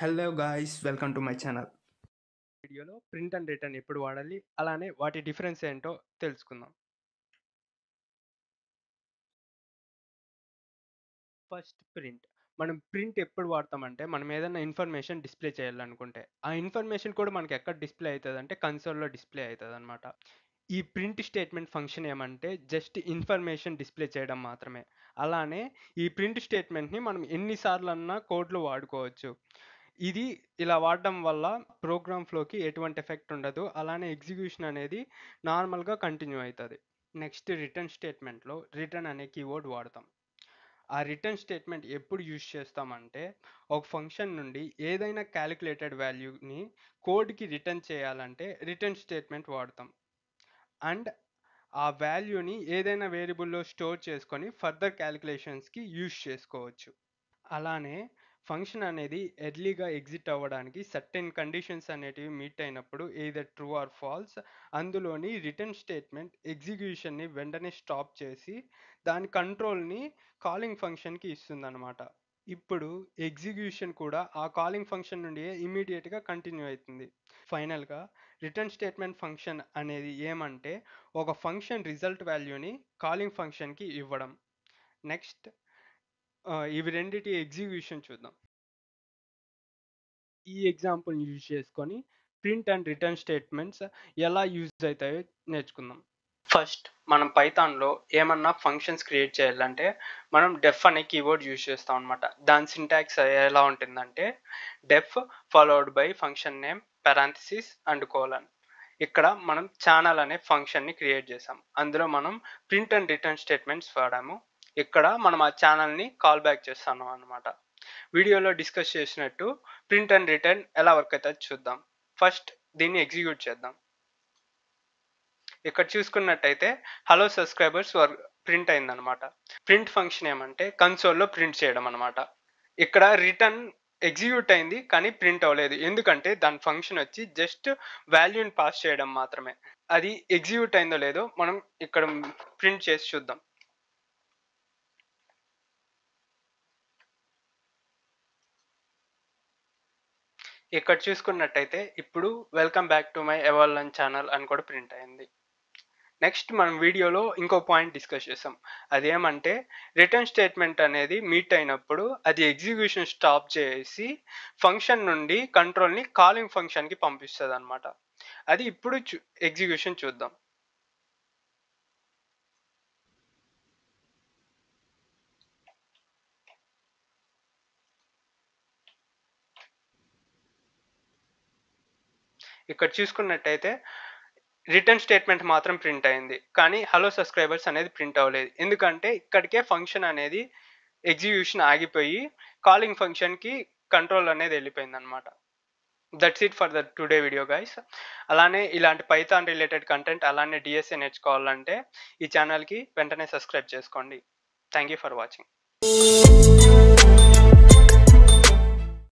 Hello guys, welcome to my channel. వీడియోలో print and return ఎప్పుడు వాడాలి, అలానే వాటి డిఫరెన్స్ ఏంటో తెలుసుకుందాం. First print. మనం ప్రింట్ ఎప్పుడు వాడతామంటే మనం ఏదైనా ఇన్ఫర్మేషన్ డిస్ప్లే చేయాలనుకుంటే ఆ ఇన్ఫర్మేషన్ కూడా మనకి ఎక్కడ డిస్ప్లే అవుతుందంటే కన్సోల్లో డిస్ప్లే అవుతుంది అనమాట. ఈ ప్రింట్ స్టేట్మెంట్ ఫంక్షన్ ఏమంటే జస్ట్ ఇన్ఫర్మేషన్ డిస్ప్లే చేయడం మాత్రమే. అలానే ఈ ప్రింట్ స్టేట్మెంట్ని మనం ఎన్నిసార్లు అన్నా కోడ్లో వాడుకోవచ్చు. ఇది ఇలా వాడడం వల్ల ప్రోగ్రామ్ ఫ్లోకి ఎటువంటి ఎఫెక్ట్ ఉండదు. అలానే ఎగ్జిక్యూషన్ అనేది నార్మల్గా కంటిన్యూ అవుతుంది. నెక్స్ట్ రిటర్న్ స్టేట్మెంట్లో రిటర్న్ అనే కీవర్డ్ వాడతాం. ఆ రిటర్న్ స్టేట్మెంట్ ఎప్పుడు యూజ్ చేస్తామంటే ఒక ఫంక్షన్ నుండి ఏదైనా క్యాలిక్యులేటెడ్ వాల్యూని కోడ్కి రిటర్న్ చేయాలంటే రిటర్న్ స్టేట్మెంట్ వాడతాం. అండ్ ఆ వాల్యూని ఏదైనా వేరియబుల్లో స్టోర్ చేసుకొని ఫర్దర్ క్యాలిక్యులేషన్స్కి యూజ్ చేసుకోవచ్చు. అలానే ఫంక్షన్ అనేది ఎర్లీగా ఎగ్జిట్ అవ్వడానికి సర్టెన్ కండిషన్స్ అనేటివి మీట్ అయినప్పుడు ఎయిదర్ ట్రూ ఆర్ ఫాల్స్ అందులోని రిటర్న్ స్టేట్మెంట్ ఎగ్జిక్యూషన్ని వెంటనే స్టాప్ చేసి దాని కంట్రోల్ని కాలింగ్ ఫంక్షన్కి ఇస్తుందన్నమాట. ఇప్పుడు ఎగ్జిక్యూషన్ కూడా ఆ కాలింగ్ ఫంక్షన్ నుండి ఇమీడియట్గా కంటిన్యూ అవుతుంది. ఫైనల్గా రిటర్న్ స్టేట్మెంట్ ఫంక్షన్ అనేది ఏమంటే ఒక ఫంక్షన్ రిజల్ట్ వాల్యూని కాలింగ్ ఫంక్షన్కి ఇవ్వడం. నెక్స్ట్ ఇవి రెండిటి ఎగ్జిక్యూషన్ చూద్దాం. ఈ ఎగ్జాంపుల్ యూజ్ చేసుకొని ప్రింట్ అండ్ రిటర్న్ స్టేట్మెంట్స్ ఎలా యూజ్ అవుతాయో నేర్చుకుందాం. ఫస్ట్ మనం పైథాన్లో ఏమన్నా ఫంక్షన్స్ క్రియేట్ చేయాలంటే మనం డెఫ్ అనే కీవర్డ్ యూజ్ చేస్తాం అనమాట. దాని సింటాక్స్ ఎలా ఉంటుందంటే def followed by function name parenthesis and colon. ఇక్కడ మనం ఛానల్ అనే ఫంక్షన్ని క్రియేట్ చేసాం. అందులో మనం ప్రింట్ అండ్ రిటర్న్ స్టేట్మెంట్స్ వాడాము. ఇక్కడ మనం ఆ ఛానల్ని కాల్ బ్యాక్ చేస్తాను అనమాట. వీడియోలో డిస్కస్ చేసినట్టు ప్రింట్ అండ్ రిటర్న్ ఎలా వర్క్ అవుతుంది చూద్దాం. ఫస్ట్ దీన్ని ఎగ్జిక్యూట్ చేద్దాం. ఇక్కడ చూసుకున్నట్టయితే హలో సబ్స్క్రైబర్స్ ప్రింట్ అయిందనమాట. ప్రింట్ ఫంక్షన్ ఏమంటే కన్సోల్లో ప్రింట్ చేయడం అనమాట. ఇక్కడ రిటర్న్ ఎగ్జిక్యూట్ అయింది కానీ ప్రింట్ అవ్వలేదు. ఎందుకంటే దాని ఫంక్షన్ వచ్చి జస్ట్ వాల్యూని పాస్ చేయడం మాత్రమే. అది ఎగ్జిక్యూట్ అయిందో లేదో మనం ఇక్కడ ప్రింట్ చేసి చూద్దాం. ఇక్కడ చూసుకున్నట్టయితే ఇప్పుడు వెల్కమ్ బ్యాక్ టు మై ఎవాల్యూన్ ఛానల్ అని కూడా ప్రింట్ అయింది. నెక్స్ట్ మనం వీడియోలో ఇంకో పాయింట్ డిస్కస్ చేసాం. అదేమంటే రిటర్న్ స్టేట్మెంట్ అనేది మీట్ అయినప్పుడు అది ఎగ్జిక్యూషన్ స్టాప్ చేసి ఫంక్షన్ నుండి కంట్రోల్ని కాలింగ్ ఫంక్షన్కి పంపిస్తుంది అనమాట. అది ఇప్పుడు ఎగ్జిక్యూషన్ చూద్దాం. ఇక్కడ చూసుకున్నట్టయితే రిటర్న్ స్టేట్మెంట్ మాత్రం ప్రింట్ అయింది కానీ హలో సబ్స్క్రైబర్స్ అనేది ప్రింట్ అవ్వలేదు. ఎందుకంటే ఇక్కడికే ఫంక్షన్ అనేది ఎగ్జిక్యూషన్ ఆగిపోయి కాలింగ్ ఫంక్షన్కి కంట్రోల్ అనేది వెళ్ళిపోయింది అనమాట. That's it for the today video guys. అలానే ఇలాంటి పైథాన్ రిలేటెడ్ కంటెంట్ అలానే డిఎస్ఏ నేర్చుకోవాలంటే ఈ ఛానల్కి వెంటనే సబ్స్క్రైబ్ చేసుకోండి. Thank you for watching.